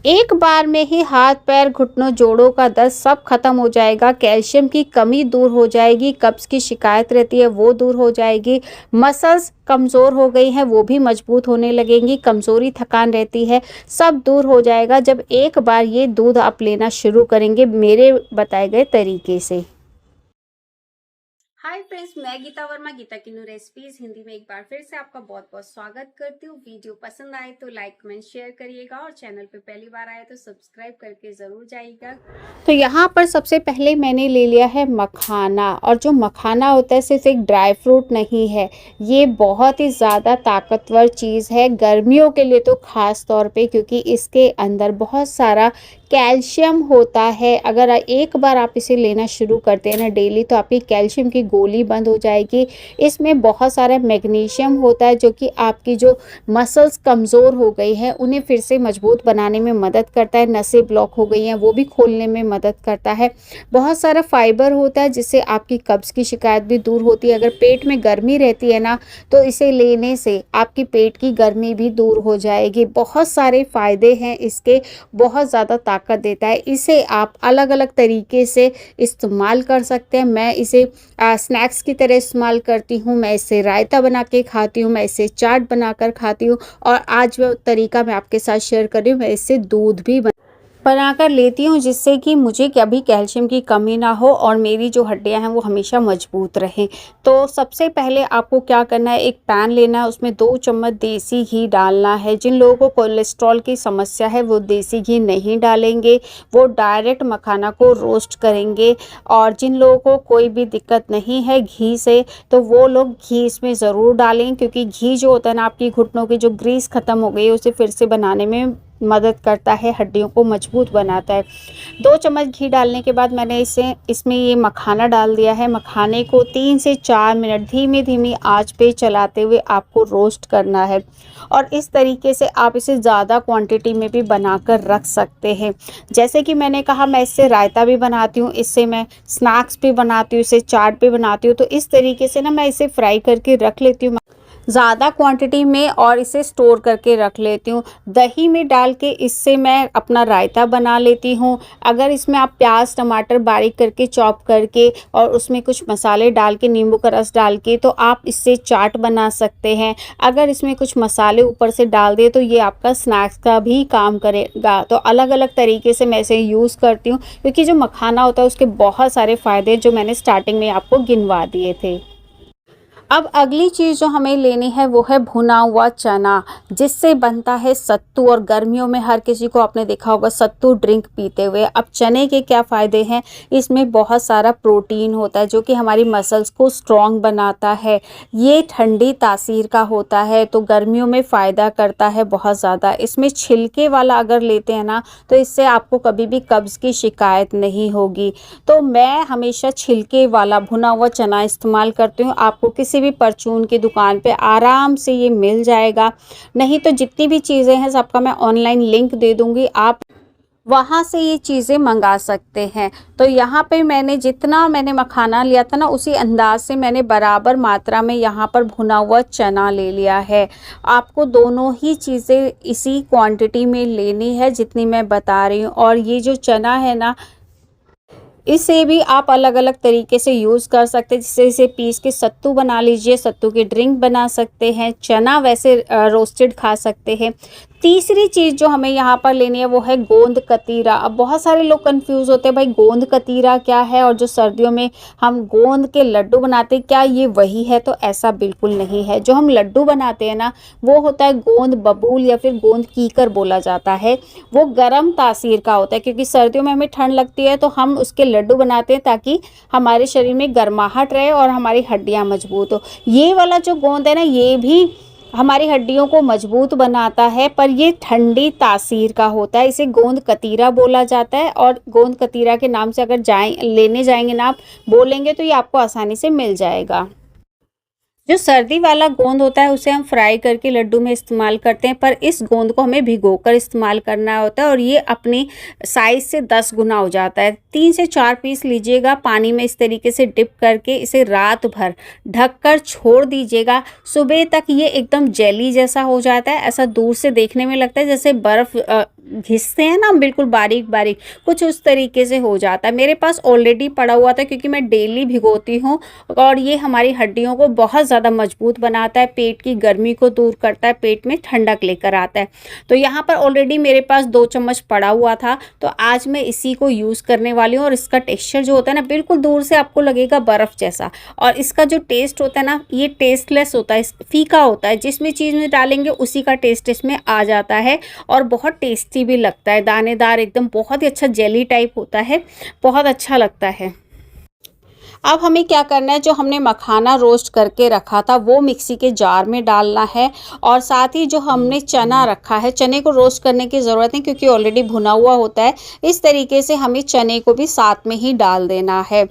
एक बार में ही हाथ पैर घुटनों जोड़ों का दर्द सब खत्म हो जाएगा। कैल्शियम की कमी दूर हो जाएगी। कब्ज की शिकायत रहती है वो दूर हो जाएगी। मसल्स कमज़ोर हो गई हैं वो भी मजबूत होने लगेंगी। कमज़ोरी थकान रहती है सब दूर हो जाएगा जब एक बार ये दूध आप लेना शुरू करेंगे मेरे बताए गए तरीके से। हाय फ्रेंड्स, मैं गीता वर्मा, गीता किन्नू रेसिपीज हिंदी में एक बार फिर से आपका बहुत बहुत स्वागत करती हूँ। वीडियो पसंद आए तो लाइक कमेंट शेयर करिएगा और चैनल पे पहली बार आए तो सब्सक्राइब करके ज़रूर जाइएगा। तो यहाँ पर सबसे पहले मैंने ले लिया है मखाना, और जो मखाना होता है सिर्फ एक ड्राई फ्रूट नहीं है, ये बहुत ही ज़्यादा ताकतवर चीज़ है गर्मियों के लिए तो ख़ास तौर पे, क्योंकि इसके अंदर बहुत सारा कैल्शियम होता है। अगर एक बार आप इसे लेना शुरू करते हैं ना डेली, तो आपकी कैल्शियम की गोली बंद हो जाएगी। इसमें बहुत सारा मैग्नीशियम होता है जो कि आपकी जो मसल्स कमज़ोर हो गई हैं उन्हें फिर से मजबूत बनाने में मदद करता है। नसें ब्लॉक हो गई हैं वो भी खोलने में मदद करता है। बहुत सारा फाइबर होता है जिससे आपकी कब्ज़ की शिकायत भी दूर होती है। अगर पेट में गर्मी रहती है ना, तो इसे लेने से आपकी पेट की गर्मी भी दूर हो जाएगी। बहुत सारे फ़ायदे हैं इसके, बहुत ज़्यादा ताकत देता है। इसे आप अलग अलग तरीके से इस्तेमाल कर सकते हैं। मैं इसे स्नैक्स की तरह इस्तेमाल करती हूँ, मैं इसे रायता बना के खाती हूँ, मैं इसे चाट बनाकर खाती हूँ, और आज वो तरीका मैं आपके साथ शेयर कर रही हूँ। मैं इससे दूध भी बनाकर लेती हूँ जिससे कि मुझे कभी कैल्शियम की कमी ना हो और मेरी जो हड्डियाँ हैं वो हमेशा मजबूत रहें। तो सबसे पहले आपको क्या करना है, एक पैन लेना है, उसमें 2 चम्मच देसी घी डालना है। जिन लोगों को कोलेस्ट्रॉल की समस्या है वो देसी घी नहीं डालेंगे, वो डायरेक्ट मखाना को रोस्ट करेंगे। और जिन लोगों को कोई भी दिक्कत नहीं है घी से, तो वो लोग घी इसमें ज़रूर डालें, क्योंकि घी जो होता है ना, आपकी घुटनों की जो ग्रीस ख़त्म हो गई है उसे फिर से बनाने में मदद करता है, हड्डियों को मजबूत बनाता है। 2 चम्मच घी डालने के बाद मैंने इसमें ये मखाना डाल दिया है। मखाने को 3 से 4 मिनट धीमी धीमी आंच पे चलाते हुए आपको रोस्ट करना है, और इस तरीके से आप इसे ज़्यादा क्वांटिटी में भी बनाकर रख सकते हैं। जैसे कि मैंने कहा, मैं इससे रायता भी बनाती हूँ, इससे मैं स्नैक्स भी बनाती हूँ, इसे चाट भी बनाती हूँ। तो इस तरीके से ना मैं इसे फ्राई करके रख लेती हूँ ज़्यादा क्वांटिटी में, और इसे स्टोर करके रख लेती हूँ। दही में डाल के इससे मैं अपना रायता बना लेती हूँ। अगर इसमें आप प्याज टमाटर बारीक करके चॉप करके और उसमें कुछ मसाले डाल के, नींबू का रस डाल के, तो आप इससे चाट बना सकते हैं। अगर इसमें कुछ मसाले ऊपर से डाल दे तो ये आपका स्नैक्स का भी काम करेगा। तो अलग अलग तरीके से मैं इसे यूज़ करती हूँ, क्योंकि जो मखाना होता है उसके बहुत सारे फ़ायदे जो मैंने स्टार्टिंग में आपको गिनवा दिए थे। अब अगली चीज़ जो हमें लेनी है वो है भुना हुआ चना, जिससे बनता है सत्तू। और गर्मियों में हर किसी को आपने देखा होगा सत्तू ड्रिंक पीते हुए। अब चने के क्या फ़ायदे हैं, इसमें बहुत सारा प्रोटीन होता है जो कि हमारी मसल्स को स्ट्रॉन्ग बनाता है। ये ठंडी तासीर का होता है तो गर्मियों में फ़ायदा करता है बहुत ज़्यादा। इसमें छिलके वाला अगर लेते हैं ना, तो इससे आपको कभी भी कब्ज़ की शिकायत नहीं होगी। तो मैं हमेशा छिलके वाला भुना हुआ चना इस्तेमाल करती हूँ। आपको किसी भी परचून की दुकान पे आराम से ये मिल जाएगा, नहीं तो जितनी भी चीज़ें हैं सबका मैं ऑनलाइन लिंक दे दूँगी, आप वहाँ से ये चीज़ें मंगा सकते हैं। तो यहाँ पे मैंने जितना मैंने मखाना लिया था ना, उसी अंदाज से मैंने बराबर मात्रा में यहाँ पर भुना हुआ चना ले लिया है। आपको दोनों ही चीज़ें इसी क्वांटिटी में लेनी है जितनी मैं बता रही हूँ। और ये जो चना है ना, इसे भी आप अलग अलग तरीके से यूज़ कर सकते हैं। जैसे इसे पीस के सत्तू बना लीजिए, सत्तू की ड्रिंक बना सकते हैं, चना वैसे रोस्टेड खा सकते हैं। तीसरी चीज़ जो हमें यहाँ पर लेनी है वो है गोंद कतीरा। अब बहुत सारे लोग कंफ्यूज होते हैं, भाई गोंद कतीरा क्या है, और जो सर्दियों में हम गोंद के लड्डू बनाते हैं क्या ये वही है? तो ऐसा बिल्कुल नहीं है। जो हम लड्डू बनाते हैं ना, वो होता है गोंद बबूल या फिर गोंद कीकर बोला जाता है। वो गर्म तासीर का होता है, क्योंकि सर्दियों में हमें ठंड लगती है तो हम उसके लड्डू बनाते हैं ताकि हमारे शरीर में गर्माहट रहे और हमारी हड्डियां मजबूत हो। ये वाला जो गोंद है ना, ये भी हमारी हड्डियों को मजबूत बनाता है, पर ये ठंडी तासीर का होता है। इसे गोंद कतीरा बोला जाता है, और गोंद कतीरा के नाम से अगर लेने जाएंगे ना, आप बोलेंगे तो ये आपको आसानी से मिल जाएगा। जो सर्दी वाला गोंद होता है उसे हम फ्राई करके लड्डू में इस्तेमाल करते हैं, पर इस गोंद को हमें भिगोकर इस्तेमाल करना होता है, और ये अपनी साइज़ से 10 गुना हो जाता है। 3 से 4 पीस लीजिएगा, पानी में इस तरीके से डिप करके इसे रात भर ढककर छोड़ दीजिएगा। सुबह तक ये एकदम जेली जैसा हो जाता है। ऐसा दूर से देखने में लगता है जैसे बर्फ़ घिसते हैं ना बिल्कुल बारीक बारीक, कुछ उस तरीके से हो जाता है। मेरे पास ऑलरेडी पड़ा हुआ था क्योंकि मैं डेली भिगोती हूँ और ये हमारी हड्डियों को बहुत ज़्यादा मजबूत बनाता है, पेट की गर्मी को दूर करता है, पेट में ठंडक लेकर आता है। तो यहाँ पर ऑलरेडी मेरे पास 2 चम्मच पड़ा हुआ था, तो आज मैं इसी को यूज़ करने वाली हूँ। और इसका टेक्सचर जो होता है ना, बिल्कुल दूर से आपको लगेगा बर्फ़ जैसा, और इसका जो टेस्ट होता है ना, ये टेस्टलेस होता है, फीका होता है। जिसमें चीज़ में डालेंगे उसी का टेस्ट इसमें आ जाता है और बहुत टेस्टी भी लगता है, दानेदार एकदम, बहुत ही अच्छा जेली टाइप होता है, बहुत अच्छा लगता है। अब हमें क्या करना है, जो हमने मखाना रोस्ट करके रखा था वो मिक्सी के जार में डालना है, और साथ ही जो हमने चना रखा है, चने को रोस्ट करने की ज़रूरत नहीं क्योंकि ऑलरेडी भुना हुआ होता है। इस तरीके से हमें चने को भी साथ में ही डाल देना है।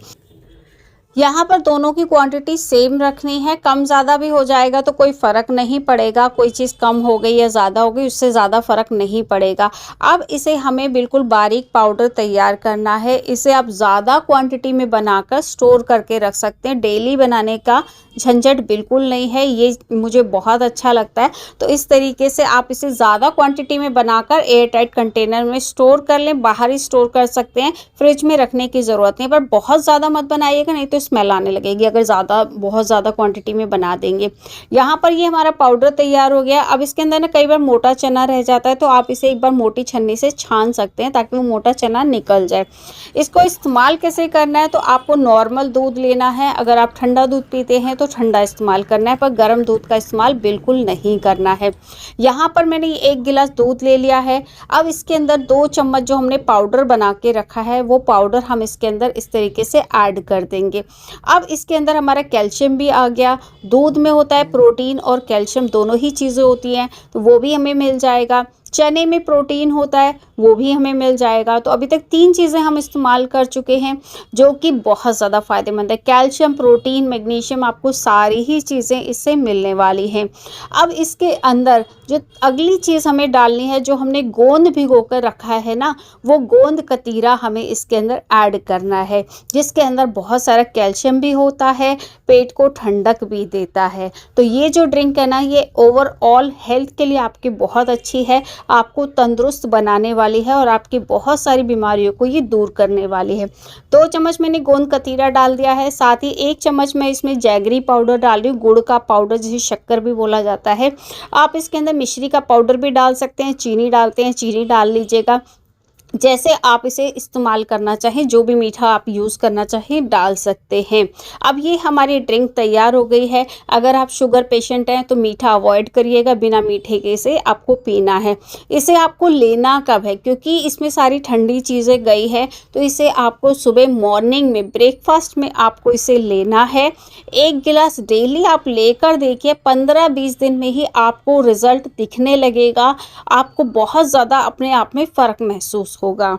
यहाँ पर दोनों की क्वांटिटी सेम रखनी है, कम ज़्यादा भी हो जाएगा तो कोई फ़र्क नहीं पड़ेगा, कोई चीज़ कम हो गई या ज़्यादा हो गई उससे ज़्यादा फ़र्क नहीं पड़ेगा। अब इसे हमें बिल्कुल बारीक पाउडर तैयार करना है। इसे आप ज़्यादा क्वांटिटी में बनाकर स्टोर करके रख सकते हैं, डेली बनाने का झंझट बिल्कुल नहीं है, ये मुझे बहुत अच्छा लगता है। तो इस तरीके से आप इसे ज़्यादा क्वांटिटी में बनाकर एयर टाइट कंटेनर में स्टोर कर लें, बाहर ही स्टोर कर सकते हैं, फ्रिज में रखने की ज़रूरत नहीं। पर बहुत ज़्यादा मत बनाइएगा, नहीं तो स्मेल आने लगेगी अगर बहुत ज़्यादा क्वांटिटी में बना देंगे। यहाँ पर ये हमारा पाउडर तैयार हो गया। अब इसके अंदर ना कई बार मोटा चना रह जाता है, तो आप इसे एक बार मोटी छन्नी से छान सकते हैं ताकि वो मोटा चना निकल जाए। इसको इस्तेमाल कैसे करना है, तो आपको नॉर्मल दूध लेना है। अगर आप ठंडा दूध पीते हैं तो ठंडा इस्तेमाल करना है, पर गर्म दूध का इस्तेमाल बिल्कुल नहीं करना है। यहाँ पर मैंने 1 गिलास दूध ले लिया है। अब इसके अंदर 2 चम्मच जो हमने पाउडर बना के रखा है वो पाउडर हम इसके अंदर इस तरीके से ऐड कर देंगे। अब इसके अंदर हमारा कैल्शियम भी आ गया। दूध में होता है प्रोटीन और कैल्शियम, दोनों ही चीज़ें होती हैं, तो वो भी हमें मिल जाएगा। चने में प्रोटीन होता है, वो भी हमें मिल जाएगा। तो अभी तक 3 चीज़ें हम इस्तेमाल कर चुके हैं जो कि बहुत ज़्यादा फ़ायदेमंद है। कैल्शियम, प्रोटीन, मैग्नीशियम, आपको सारी ही चीज़ें इससे मिलने वाली हैं। अब इसके अंदर जो अगली चीज़ हमें डालनी है, जो हमने गोंद भिगो कर रखा है ना, वो गोंद कतीरा हमें इसके अंदर ऐड करना है, जिसके अंदर बहुत सारा कैल्शियम भी होता है, पेट को ठंडक भी देता है। तो ये जो ड्रिंक है ना, ये ओवरऑल हेल्थ के लिए आपकी बहुत अच्छी है, आपको तंदुरुस्त बनाने वाली है और आपकी बहुत सारी बीमारियों को ये दूर करने वाली है। 2 चम्मच मैंने गोंद कतीरा डाल दिया है, साथ ही 1 चम्मच मैं इसमें जैगरी पाउडर डाल रही हूँ, गुड़ का पाउडर जिसे शक्कर भी बोला जाता है। आप इसके अंदर मिश्री का पाउडर भी डाल सकते हैं, चीनी डालते हैं चीनी डाल लीजिएगा, जैसे आप इसे इस्तेमाल करना चाहें, जो भी मीठा आप यूज़ करना चाहें डाल सकते हैं। अब ये हमारी ड्रिंक तैयार हो गई है। अगर आप शुगर पेशेंट हैं तो मीठा अवॉइड करिएगा, बिना मीठे के इसे आपको पीना है। इसे आपको लेना कब है, क्योंकि इसमें सारी ठंडी चीज़ें गई है, तो इसे आपको सुबह मॉर्निंग में ब्रेकफास्ट में आपको इसे लेना है। 1 गिलास डेली आप लेकर देखिए, 15-20 दिन में ही आपको रिज़ल्ट दिखने लगेगा, आपको बहुत ज़्यादा अपने आप में फ़र्क महसूस होगा।